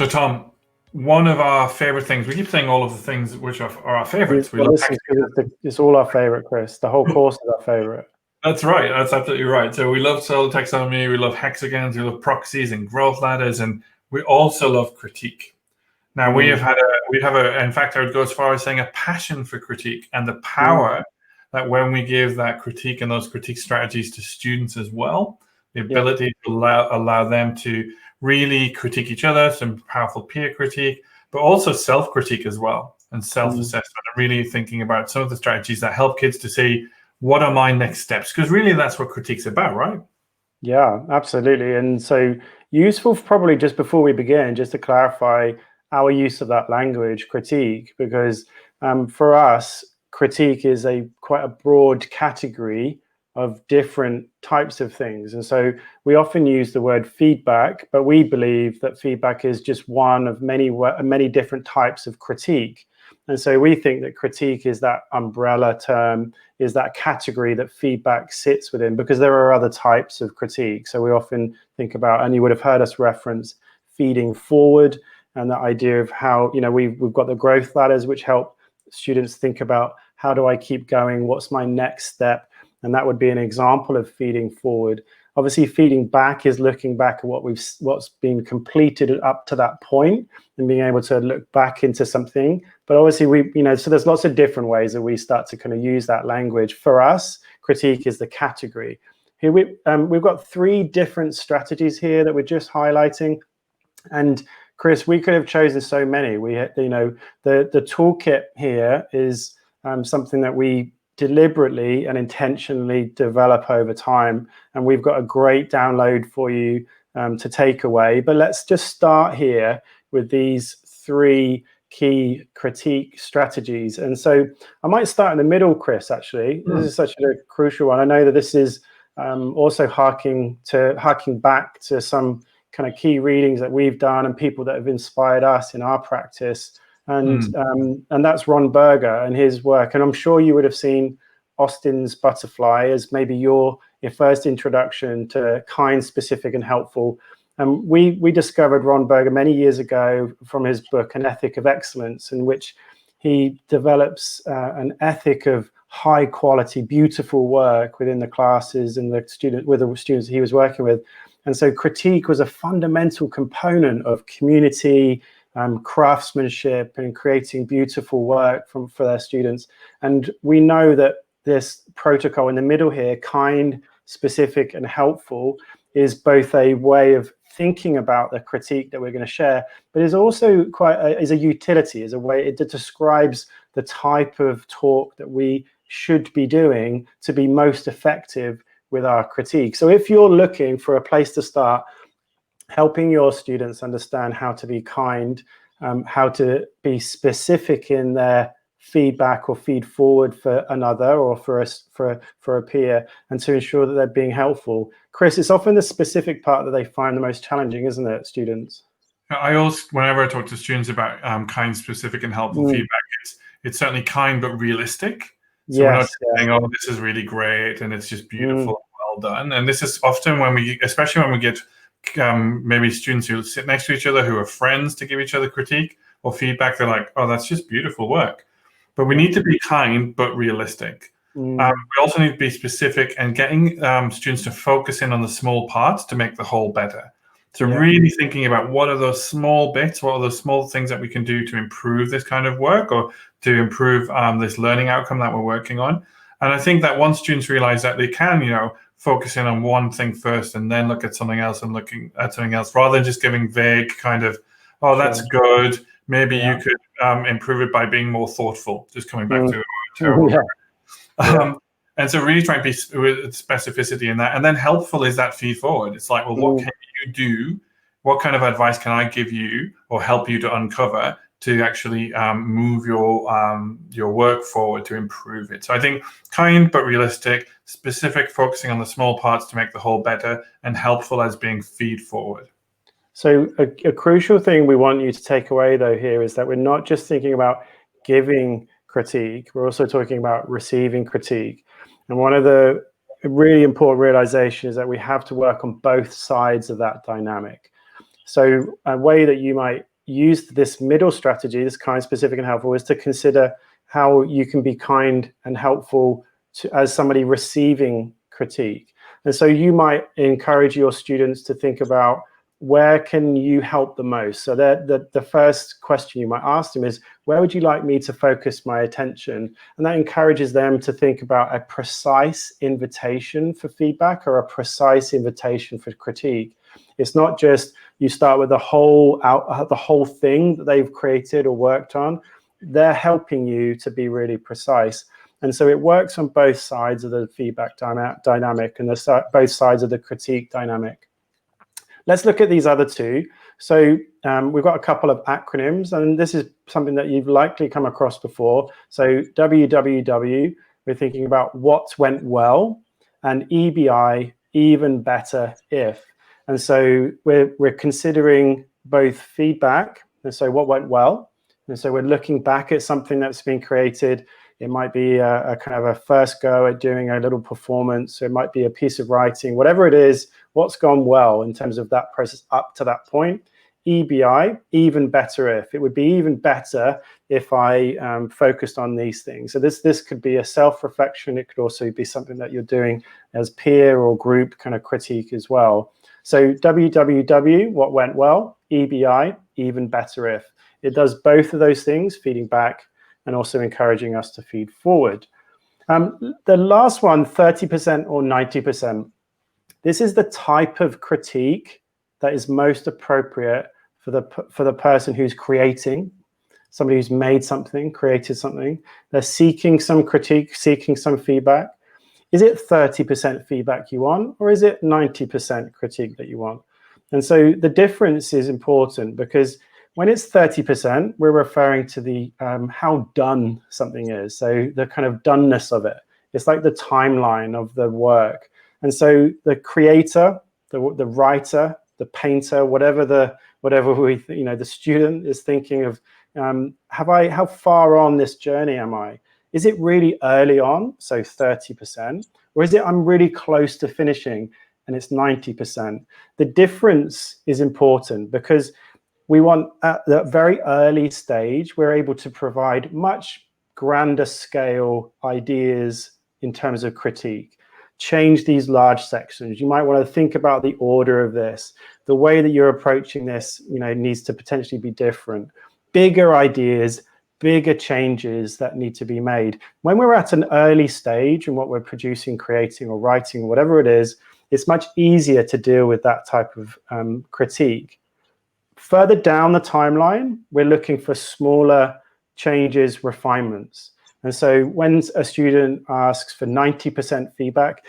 Tom, one of our favorite things, we keep saying all of the things which are our favorites. We love it's all our favorite, Chris. The whole course is our favorite. That's right. That's absolutely right. So we love solar taxonomy, we love hexagons, we love proxies and growth ladders, and we also love critique. Now we have in fact, I would go as far as saying a passion for critique and the power that when we give that critique and those critique strategies to students as well, the ability to allow them to really critique each other, some powerful peer critique, but also self-critique as well, and self-assessment, and really thinking about some of the strategies that help kids to see, what are my next steps? Because really that's what critique's about, right? Yeah, absolutely. And so useful, probably just before we begin, just to clarify our use of that language, critique, because for us, critique is quite a broad category of different types of things. And so we often use the word feedback, but we believe that feedback is just one of many different types of critique. And so we think that critique is that umbrella term, is that category that feedback sits within, because there are other types of critique. So we often think about, and you would have heard us reference feeding forward, and the idea of how, we've got the growth ladders, which help students think about, how do I keep going? What's my next step? And that would be an example of feeding forward. Obviously, feeding back is looking back at what's been completed up to that point and being able to look back into something. But obviously, so there's lots of different ways that we start to kind of use that language. For us, critique is the category. Here we've got 3 different strategies here that we're just highlighting. And Chris, we could have chosen so many. The toolkit here is something that we deliberately and intentionally develop over time, and we've got a great download for you to take away. But let's just start here with these 3 key critique strategies. And so I might start in the middle, Chris, actually. This is such a crucial one. I know that this is also harking back to some kind of key readings that we've done and people that have inspired us in our practice. And that's Ron Berger and his work. And I'm sure you would have seen Austin's Butterfly as maybe your first introduction to kind, specific, and helpful. And we discovered Ron Berger many years ago from his book, An Ethic of Excellence, in which he develops an ethic of high quality, beautiful work within the classes and with the students he was working with. And so critique was a fundamental component of community, craftsmanship, and creating beautiful work for their students. And we know that this protocol in the middle here, kind, specific, and helpful, is both a way of thinking about the critique that we're going to share, but is also is a utility, is a way it describes the type of talk that we should be doing to be most effective with our critique. So if you're looking for a place to start, helping your students understand how to be kind, how to be specific in their feedback or feed forward for another or for a peer, and to ensure that they're being helpful. Chris, it's often the specific part that they find the most challenging, isn't it, students? I also, whenever I talk to students about kind, specific, and helpful feedback, it's certainly kind but realistic. So we're not saying, oh, this is really great and it's just beautiful, well done. And this is often especially when we get maybe students who sit next to each other who are friends to give each other critique or feedback, they're like, oh, that's just beautiful work. But we need to be kind but realistic. We also need to be specific and getting students to focus in on the small parts to make the whole better. So really thinking about what are those small bits, what are those small things that we can do to improve this kind of work or to improve this learning outcome that we're working on. And I think that once students realize that they can, focus in on one thing first and then look at something else and looking at something else, rather than just giving vague kind of, oh, that's good. Maybe you could improve it by being more thoughtful, just coming back to terrible. And so really trying to be with specificity in that. And then helpful is that feed forward. It's like, well, what can you do? What kind of advice can I give you or help you to uncover to actually move your work forward to improve it? So I think kind but realistic, specific, focusing on the small parts to make the whole better, and helpful as being feed forward. So a crucial thing we want you to take away, though, here is that we're not just thinking about giving critique, we're also talking about receiving critique. And one of the really important realizations is that we have to work on both sides of that dynamic. So a way that you might used this middle strategy, this kind, specific, and helpful, is to consider how you can be kind and helpful as somebody receiving critique. And so you might encourage your students to think about, where can you help the most? So the first question you might ask them is, where would you like me to focus my attention? And that encourages them to think about a precise invitation for feedback or a precise invitation for critique. It's not just you start with the whole thing that they've created or worked on. They're helping you to be really precise. And so it works on both sides of the feedback dynamic and both sides of the critique dynamic. Let's look at these other two. So we've got a couple of acronyms, and this is something that you've likely come across before. So WWW, we're thinking about what went well, and EBI, even better if. And so we're considering both feedback, and so what went well, and so we're looking back at something that's been created. It might be a kind of a first go at doing a little performance. It might be a piece of writing, whatever it is, what's gone well in terms of that process up to that point. EBI, even better if. It would be even better if I focused on these things. So this could be a self-reflection. It could also be something that you're doing as peer or group kind of critique as well. So WWW, what went well, EBI, even better if. It does both of those things, feeding back and also encouraging us to feed forward. The last one, 30% or 90%. This is the type of critique that is most appropriate for the person who's creating, somebody who's made something, created something. They're seeking some critique, seeking some feedback. Is it 30% feedback you want, or is it 90% critique that you want? And so the difference is important, because when it's 30%, we're referring to the how done something is. So the kind of doneness of it. It's like the timeline of the work. And so the creator, the writer, the painter, whatever we, the student is thinking of, how far on this journey am I? Is it really early on, so 30%, or is it I'm really close to finishing and it's 90%? The difference is important, because we want, at the very early stage, we're able to provide much grander scale ideas in terms of critique. Change these large sections. You might want to think about the order of this. The way that you're approaching this, needs to potentially be different. Bigger ideas, bigger changes that need to be made. When we're at an early stage in what we're producing, creating, or writing, whatever it is, it's much easier to deal with that type of critique. Further down the timeline, we're looking for smaller changes, refinements. And so when a student asks for 90% feedback,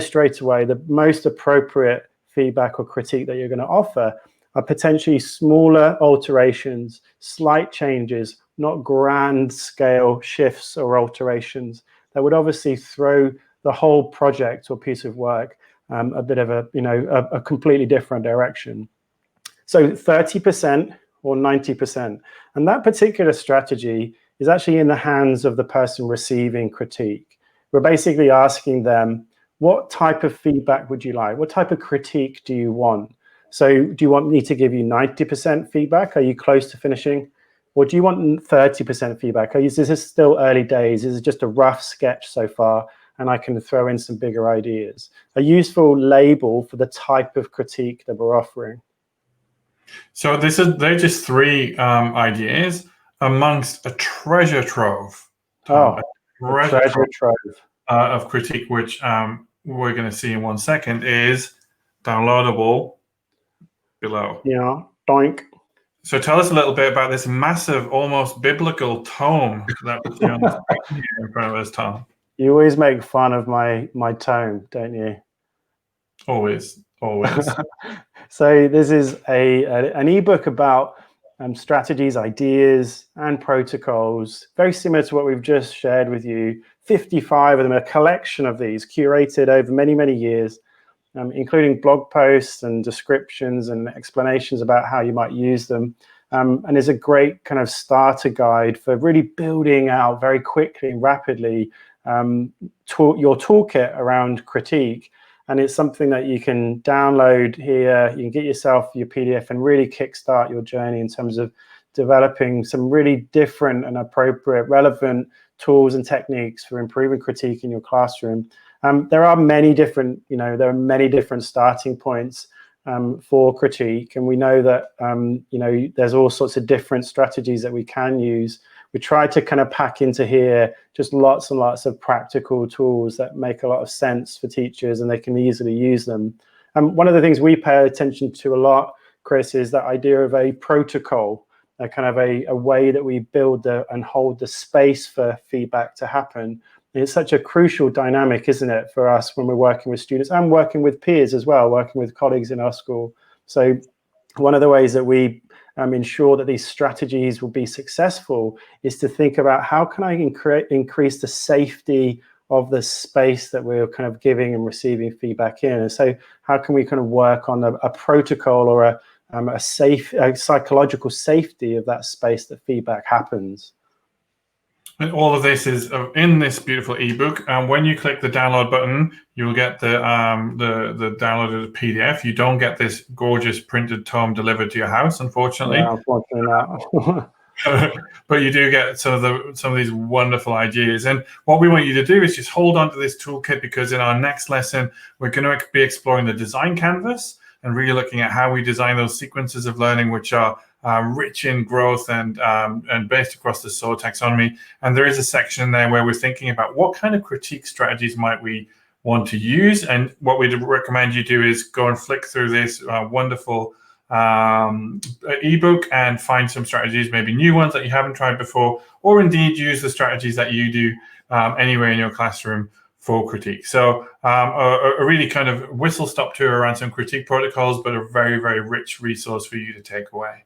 straight away the most appropriate feedback or critique that you're going to offer are potentially smaller alterations, slight changes, not grand scale shifts or alterations that would obviously throw the whole project or piece of work a bit of a completely different direction. So 30% or 90%. And that particular strategy is actually in the hands of the person receiving critique. We're basically asking them, what type of feedback would you like? What type of critique do you want? So do you want me to give you 90% feedback? Are you close to finishing? Or do you want 30% feedback? Is this still early days? Is it just a rough sketch so far, and I can throw in some bigger ideas? A useful label for the type of critique that we're offering. So they're just three ideas amongst a treasure trove. A treasure trove of critique, which we're going to see in 1 second, is downloadable below. Yeah, doink. So tell us a little bit about this massive, almost biblical tome that we see on the screen here in front of us, Tom. You always make fun of my tome, don't you? Always. So this is an ebook about strategies, ideas, and protocols, very similar to what we've just shared with you. 55 of them, a collection of these curated over many, many years, including blog posts and descriptions and explanations about how you might use them. And is a great kind of starter guide for really building out very quickly and rapidly your toolkit around critique. And it's something that you can download here. You can get yourself your PDF and really kickstart your journey in terms of developing some really different and appropriate, relevant tools and techniques for improving critique in your classroom. There are many different, starting points for critique, and we know that there's all sorts of different strategies that we can use. We try to kind of pack into here just lots and lots of practical tools that make a lot of sense for teachers and they can easily use them. One of the things we pay attention to a lot, Chris, is that idea of a protocol, a kind of a way that we build and hold the space for feedback to happen. And it's such a crucial dynamic, isn't it, for us when we're working with students and working with peers as well, working with colleagues in our school. So one of the ways that we ensure that these strategies will be successful is to think about how can I increase the safety of the space that we're kind of giving and receiving feedback in. And so how can we kind of work on a protocol or a psychological safety of that space that feedback happens. And all of this is in this beautiful ebook. And when you click the download button, you will get the downloaded PDF. You don't get this gorgeous printed tome delivered to your house, unfortunately. Yeah, unfortunately not. But you do get some of these wonderful ideas. And what we want you to do is just hold on to this toolkit, because in our next lesson, we're going to be exploring the design canvas and really looking at how we design those sequences of learning, which are rich in growth and based across the SOAR taxonomy. And there is a section there where we're thinking about what kind of critique strategies might we want to use. And what we'd recommend you do is go and flick through this wonderful ebook and find some strategies, maybe new ones that you haven't tried before, or indeed use the strategies that you do anywhere in your classroom for critique. So a really kind of whistle-stop tour around some critique protocols, but a very, very rich resource for you to take away.